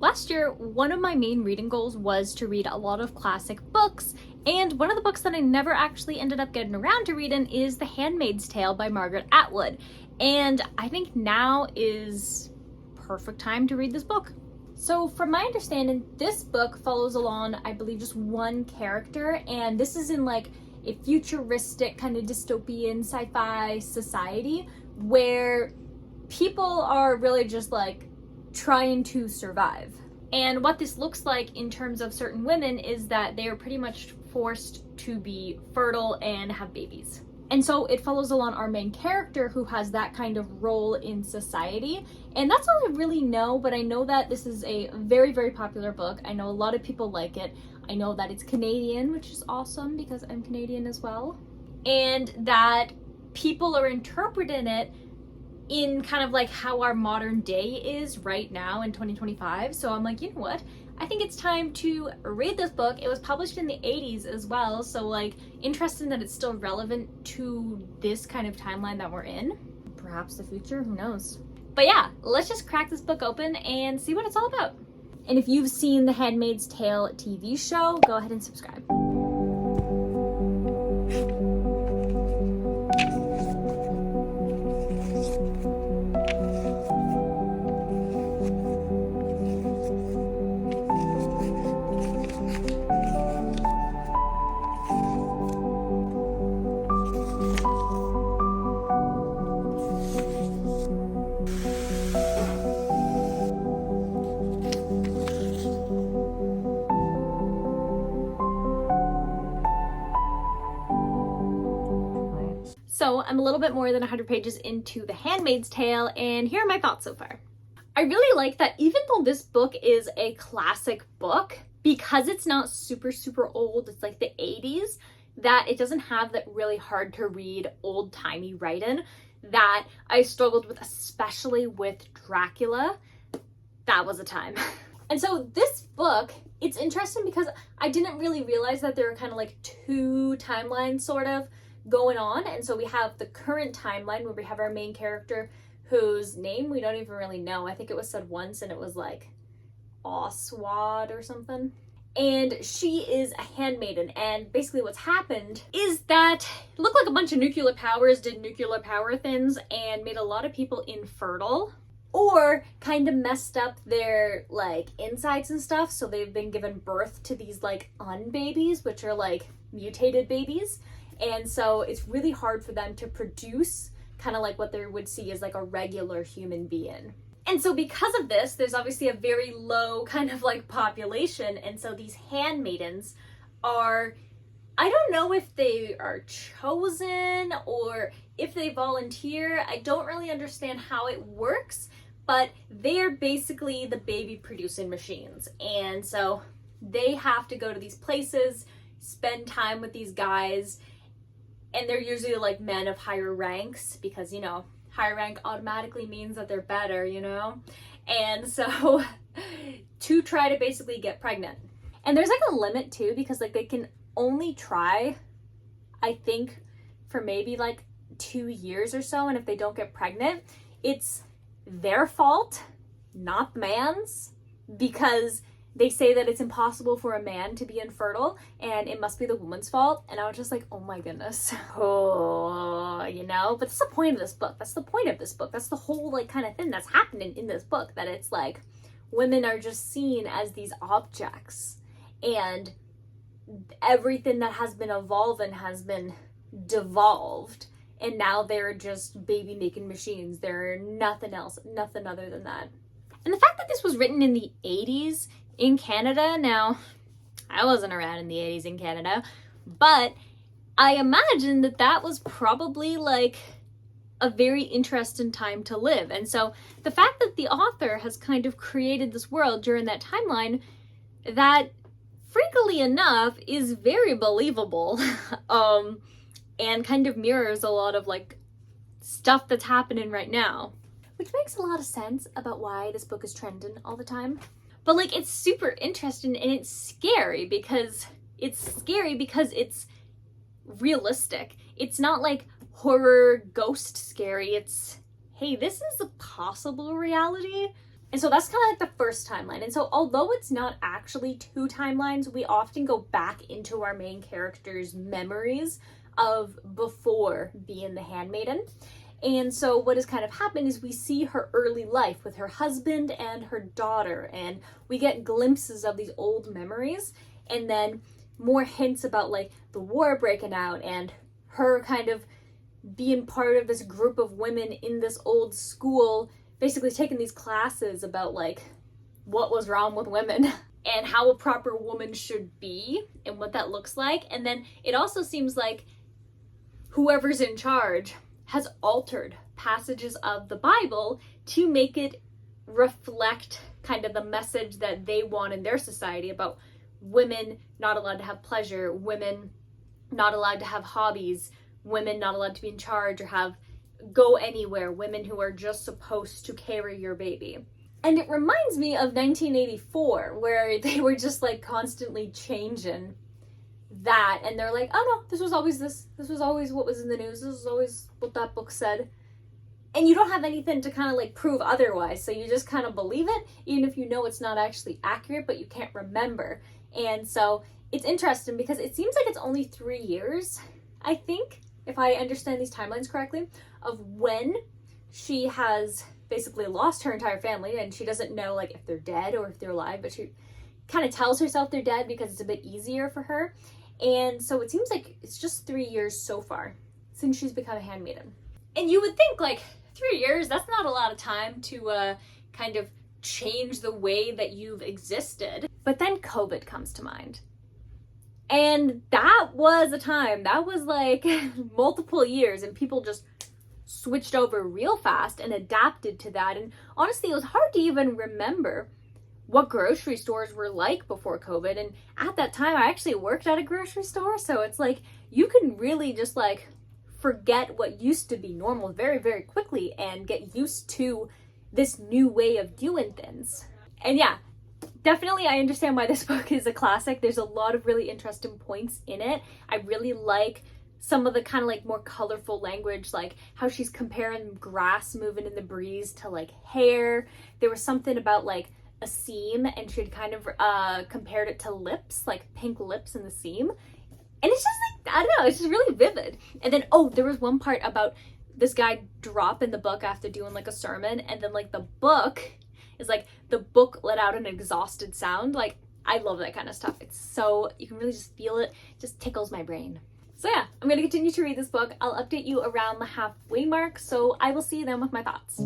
Last year, one of my main reading goals was to read a lot of classic books, and one of the books that I never actually ended up getting around to reading is The Handmaid's Tale by Margaret Atwood. And I think now is perfect time to read this book. So from my understanding, this book follows along, I believe, just one character, and this is in like a futuristic kind of dystopian sci-fi society where people are really just like trying to survive. And what this looks like in terms of certain women is that they are pretty much forced to be fertile and have babies. And so it follows along our main character who has that kind of role in society. And that's all I really know, but I know that this is a very, very popular book. I know a lot of people like it. I know that it's Canadian, which is awesome because I'm Canadian as well. And that people are interpreting it in kind of like how our modern day is right now in 2025. So I'm like, you know what? I think it's time to read this book. It was published in the 80s as well, so like interesting that it's still relevant to this kind of timeline that we're in. Perhaps the future, who knows? But yeah, let's just crack this book open and see what it's all about. And if you've seen the Handmaid's Tale TV show, go ahead and subscribe. So I'm a little bit more than 100 pages into The Handmaid's Tale, and here are my thoughts so far. I really like that even though this book is a classic book, because it's not super, super old, it's like the 80s, that it doesn't have that really hard to read old-timey writing that I struggled with, especially with Dracula. That was a time. And so this book, it's interesting because I didn't really realize that there were kind of like two timelines sort of going on. And so we have the current timeline where we have our main character whose name we don't even really know. I think it was said once and it was like Oswald or something. And she is a handmaiden, and basically what's happened is that it looked like a bunch of nuclear powers did nuclear power things and made a lot of people infertile or kind of messed up their like insides and stuff, so they've been given birth to these like unbabies, which are like mutated babies. And so it's really hard for them to produce kind of like what they would see as like a regular human being. And so because of this, there's obviously a very low kind of like population. And so these handmaidens are, I don't know if they are chosen or if they volunteer. I don't really understand how it works, but they're basically the baby producing machines. And so they have to go to these places, spend time with these guys, and they're usually like men of higher ranks because, you know, higher rank automatically means that they're better, you know? And so to try to basically get pregnant. And there's like a limit too, because like they can only try, I think, for maybe like 2 years or so. And if they don't get pregnant, it's their fault, not the man's, because they say that it's impossible for a man to be infertile and it must be the woman's fault. And I was just like, oh my goodness. Oh, you know, but that's the point of this book. That's the point of this book. That's the whole like kind of thing that's happening in this book, that it's like women are just seen as these objects and everything that has been evolving has been devolved. And now they're just baby making machines. They're nothing else, nothing other than that. And the fact that this was written in the 80s in Canada, now, I wasn't around in the 80s in Canada, but I imagine that that was probably like a very interesting time to live. And so the fact that the author has kind of created this world during that timeline, that freakily enough is very believable and kind of mirrors a lot of like stuff that's happening right now, which makes a lot of sense about why this book is trending all the time. But like, it's super interesting and it's scary because it's realistic. It's not like horror ghost scary. It's, hey, this is a possible reality. And so that's kind of like the first timeline. And so although it's not actually two timelines, we often go back into our main character's memories of before being the handmaiden. And so what has kind of happened is we see her early life with her husband and her daughter, and we get glimpses of these old memories, and then more hints about like the war breaking out and her kind of being part of this group of women in this old school, basically taking these classes about like what was wrong with women and how a proper woman should be and what that looks like. And then it also seems like whoever's in charge has altered passages of the Bible to make it reflect kind of the message that they want in their society about women not allowed to have pleasure, women not allowed to have hobbies, women not allowed to be in charge or go anywhere, women who are just supposed to carry your baby. And it reminds me of 1984, where they were just like constantly changing that, and they're like, oh no, this was always what was in the news, this was always what that book said. And you don't have anything to kind of like prove otherwise, so you just kind of believe it, even if you know it's not actually accurate, but you can't remember. And so it's interesting because it seems like it's only 3 years, I think, if I understand these timelines correctly, of when she has basically lost her entire family, and she doesn't know like if they're dead or if they're alive, but she kind of tells herself they're dead because it's a bit easier for her. And so it seems like it's just 3 years so far since she's become a handmaiden. And you would think like 3 years, that's not a lot of time to kind of change the way that you've existed. But then COVID comes to mind. And that was a time, that was like multiple years, and people just switched over real fast and adapted to that. And honestly, it was hard to even remember what grocery stores were like before COVID. And at that time, I actually worked at a grocery store. So it's like, you can really just like forget what used to be normal very, very quickly and get used to this new way of doing things. And yeah, definitely I understand why this book is a classic. There's a lot of really interesting points in it. I really like some of the kind of like more colorful language, like how she's comparing grass moving in the breeze to like hair. There was something about like a seam, and she'd kind of compared it to lips, like pink lips in the seam. And it's just like, I don't know, it's just really vivid. And then, oh, there was one part about this guy dropping the book after doing like a sermon, and then like the book is like, the book let out an exhausted sound. Like, I love that kind of stuff. It's so, you can really just feel it, just tickles my brain. So yeah, I'm gonna continue to read this book. I'll update you around the halfway mark, so I will see you then with my thoughts.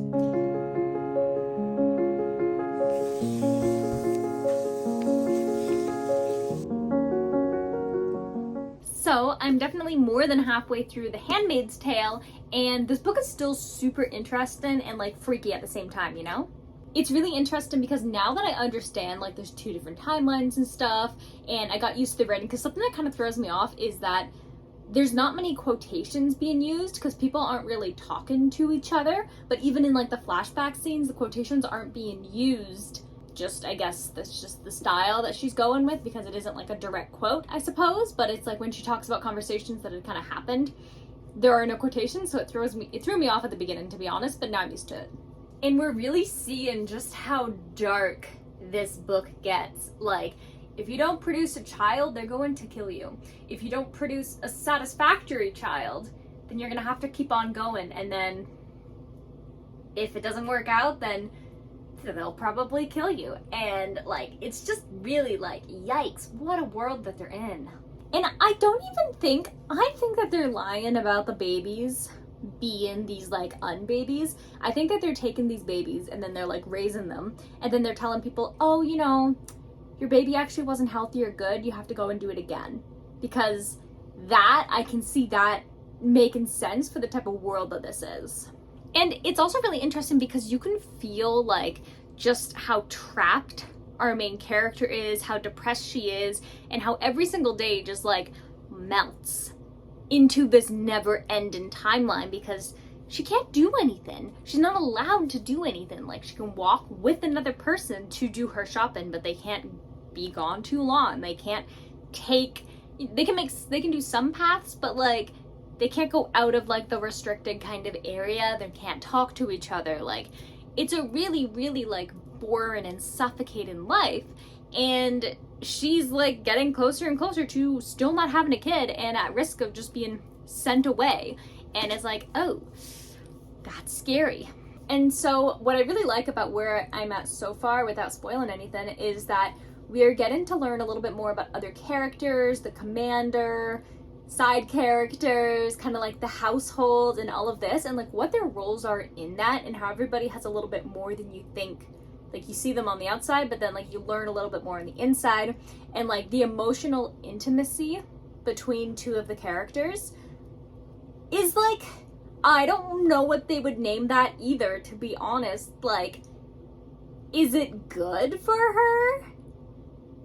So I'm definitely more than halfway through The Handmaid's Tale, and this book is still super interesting and like freaky at the same time, you know? It's really interesting because now that I understand like there's 2 different timelines and stuff, and I got used to the writing, because something that kind of throws me off is that there's not many quotations being used because people aren't really talking to each other. But even in like the flashback scenes, the quotations aren't being used. Just, I guess that's just the style that she's going with, because it isn't like a direct quote, I suppose. But it's like when she talks about conversations that had kind of happened, there are no quotations, so it threw me off at the beginning, to be honest, but now I'm used to it. And we're really seeing just how dark this book gets. Like, if you don't produce a child, they're going to kill you. If you don't produce a satisfactory child, then you're gonna have to keep on going. And then if it doesn't work out, then they'll probably kill you. And like, it's just really like, yikes, what a world that they're in. And I think that they're lying about the babies being these like unbabies. I think that they're taking these babies and then they're like raising them, and then they're telling people, oh, you know, your baby actually wasn't healthy or good, you have to go and do it again. Because that, I can see that making sense for the type of world that this is. And it's also really interesting because you can feel like just how trapped our main character is, how depressed she is, and how every single day just like melts into this never-ending timeline because she can't do anything. She's not allowed to do anything. Like, she can walk with another person to do her shopping, but they can't be gone too long. They can't they can do some paths, but like they can't go out of like the restricted kind of area. They can't talk to each other. Like, it's a really, really like boring and suffocating life. And she's like getting closer and closer to still not having a kid and at risk of just being sent away. And it's like, oh, that's scary. And so what I really like about where I'm at so far, without spoiling anything, is that we are getting to learn a little bit more about other characters, the commander, side characters, kind of like the household and all of this, and like what their roles are in that, and how everybody has a little bit more than you think. Like, you see them on the outside, but then like you learn a little bit more on the inside, and like the emotional intimacy between two of the characters is like, I don't know what they would name that either, to be honest. Like, is it good for her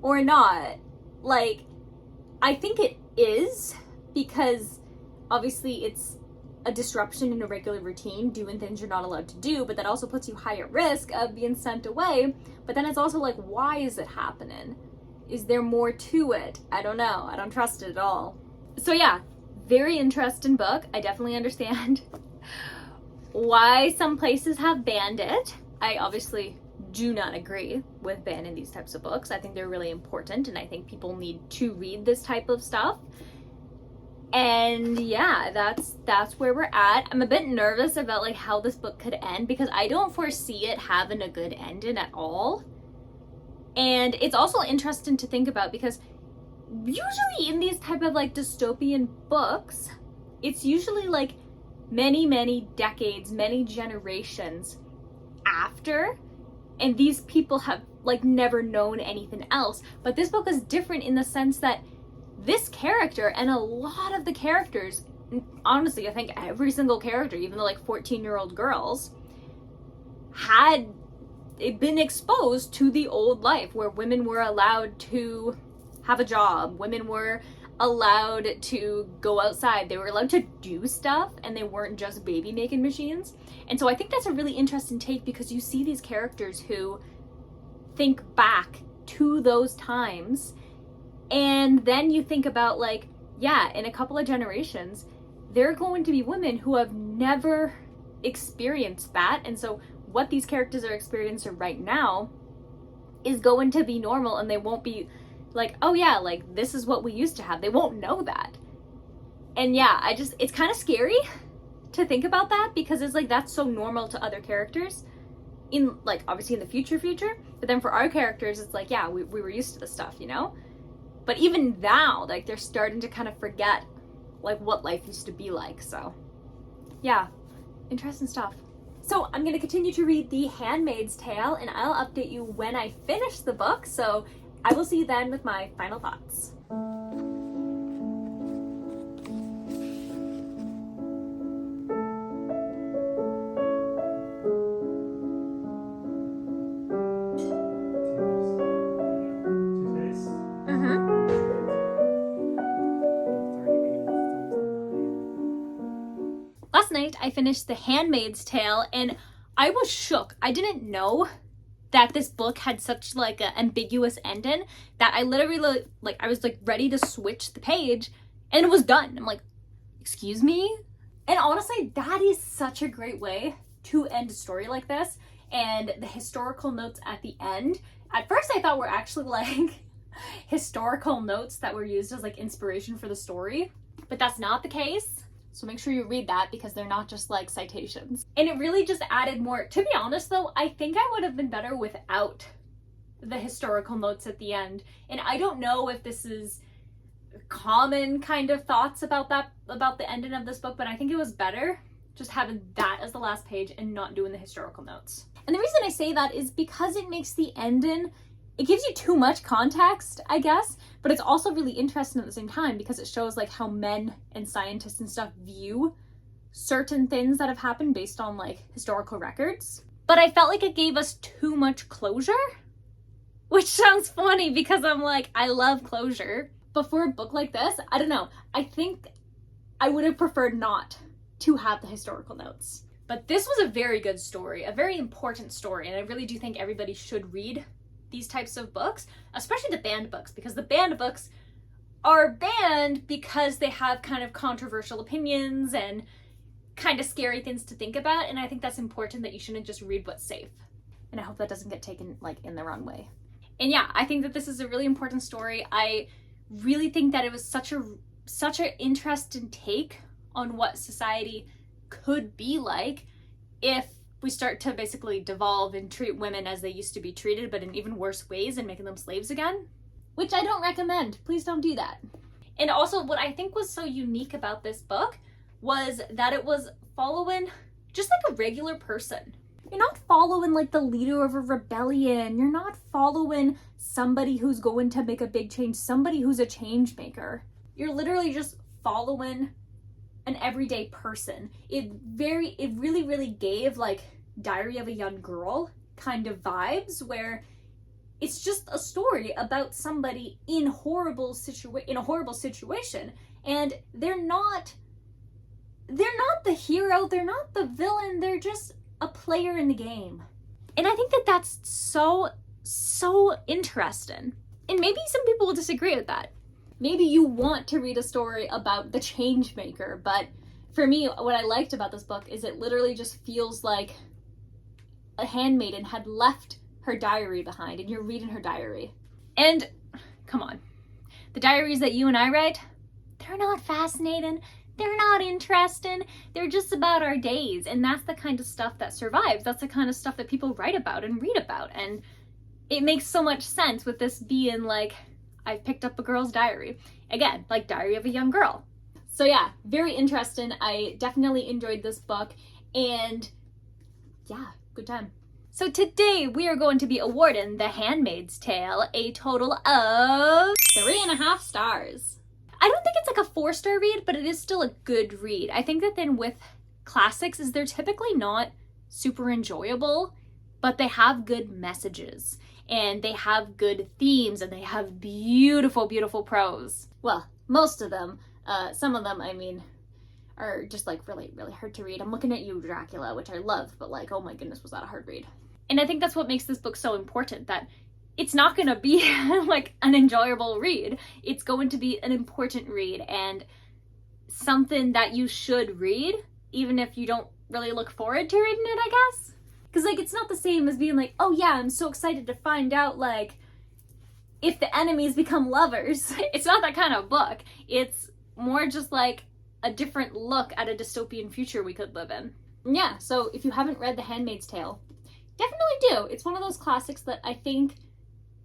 or not? Like, I think it is, because obviously it's a disruption in a regular routine, doing things you're not allowed to do, but that also puts you high at risk of being sent away. But then it's also like, why is it happening? Is there more to it? I don't know. I don't trust it at all. So yeah, very interesting book. I definitely understand why some places have banned it. I obviously do not agree with banning these types of books. I think they're really important, and I think people need to read this type of stuff. And yeah, that's where we're at. I'm a bit nervous about like how this book could end, because I don't foresee it having a good ending at all. And it's also interesting to think about, because usually in these type of like dystopian books, it's usually like many decades, many generations after, and these people have like never known anything else. But this book is different in the sense that this character and a lot of the characters, honestly, I think every single character, even the like 14-year-old girls, had been exposed to the old life where women were allowed to have a job, women were allowed to go outside, they were allowed to do stuff, and they weren't just baby making machines. And so I think that's a really interesting take, because you see these characters who think back to those times, and then you think about like, yeah, in a couple of generations, there are going to be women who have never experienced that. And so what these characters are experiencing right now is going to be normal, and they won't be like, oh yeah, like this is what we used to have. They won't know that. And yeah, it's kind of scary to think about that, because it's like, that's so normal to other characters in like, obviously in the future, but then for our characters, it's like, yeah, we were used to this stuff, you know? But even now, like, they're starting to kind of forget like what life used to be like. So yeah, interesting stuff. So I'm going to continue to read The Handmaid's Tale, and I'll update you when I finish the book. So I will see you then with my final thoughts. Last night I finished The Handmaid's Tale, and I was shook. I didn't know that this book had such like an ambiguous ending, that I literally like, I was like ready to switch the page and it was done. I'm like, excuse me? And honestly, that is such a great way to end a story like this. And the historical notes at the end, at first I thought were actually like historical notes that were used as like inspiration for the story, but that's not the case. So make sure you read that, because they're not just like citations. And it really just added more. To be honest though, I think I would have been better without the historical notes at the end. And I don't know if this is common kind of thoughts about the ending of this book, but I think it was better just having that as the last page and not doing the historical notes. And the reason I say that is because it makes the ending, it gives you too much context, I guess, but it's also really interesting at the same time, because it shows like how men and scientists and stuff view certain things that have happened based on like historical records. But I felt like it gave us too much closure, which sounds funny because I'm like, I love closure. But for a book like this, I don't know, I think I would have preferred not to have the historical notes. But this was a very good story, a very important story, and I really do think everybody should read these types of books, especially the banned books, because the banned books are banned because they have kind of controversial opinions and kind of scary things to think about, and I think that's important, that you shouldn't just read what's safe. and I hope that doesn't get taken like in the wrong way. And yeah, I think that this is a really important story. I really think that it was such an interesting take on what society could be like if we start to basically devolve and treat women as they used to be treated, but in even worse ways, and making them slaves again, which I don't recommend. Please don't do that. And also, what I think was so unique about this book was that it was following just like a regular person. You're not following like the leader of a rebellion. You're not following somebody who's going to make a big change, somebody who's a change maker. You're literally just following an everyday person. It really gave like Diary of a Young Girl kind of vibes, where it's just a story about somebody in a horrible situation, and they're not the hero, they're not the villain, they're just a player in the game. And I think that that's so interesting. And maybe some people will disagree with that. Maybe you want to read a story about the change maker, but for me, what I liked about this book is it literally just feels like a handmaiden had left her diary behind, and you're reading her diary. And come on, the diaries that you and I write, they're not fascinating, they're not interesting, they're just about our days. And that's the kind of stuff that survives. That's the kind of stuff that people write about and read about. And it makes so much sense with this being like, I've picked up a girl's diary. Again, like Diary of a Young Girl. So yeah, very interesting. I definitely enjoyed this book, and yeah, good time. So today we are going to be awarding The Handmaid's Tale a total of 3.5 stars. I don't think it's like a 4-star read, but it is still a good read. I think that then with classics is they're typically not super enjoyable, but they have good messages, and they have good themes, and they have beautiful, beautiful prose. Well, most of them. Some of them, I mean, are just like really, really hard to read. I'm looking at you, Dracula, which I love, but like, oh my goodness, was that a hard read. And I think that's what makes this book so important, that it's not going to be like an enjoyable read. It's going to be an important read, and something that you should read, even if you don't really look forward to reading it, I guess. Because like, it's not the same as being like, oh yeah, I'm so excited to find out like if the enemies become lovers. It's not that kind of book. It's more just like a different look at a dystopian future we could live in. And yeah, so if you haven't read The Handmaid's Tale, definitely do. It's one of those classics that I think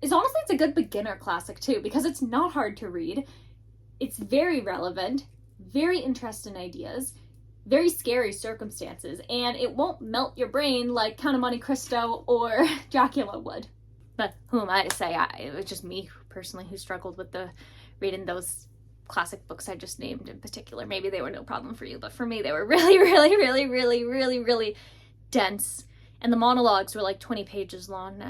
is honestly, it's a good beginner classic too, because it's not hard to read. It's very relevant, very interesting ideas, very scary circumstances, and it won't melt your brain like Count of Monte Cristo or Dracula would. But who am I to say? It was just me personally who struggled with reading those classic books I just named in particular. Maybe they were no problem for you, but for me they were really, really, really, really, really, really dense. And the monologues were like 20 pages long.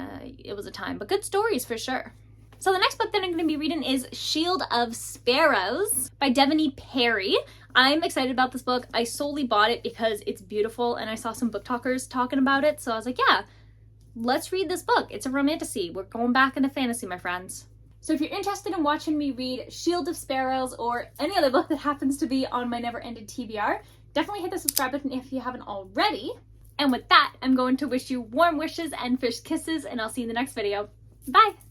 It was a time, but good stories for sure. So the next book that I'm going to be reading is Shield of Sparrows by Devaney Perry. I'm excited about this book. I solely bought it because it's beautiful, and I saw some booktokers talking about it, so I was like, yeah, let's read this book. It's a romantasy. We're going back into fantasy, my friends. So if you're interested in watching me read Shield of Sparrows or any other book that happens to be on my never-ending TBR, definitely hit the subscribe button if you haven't already. And with that, I'm going to wish you warm wishes and fish kisses, and I'll see you in the next video. Bye!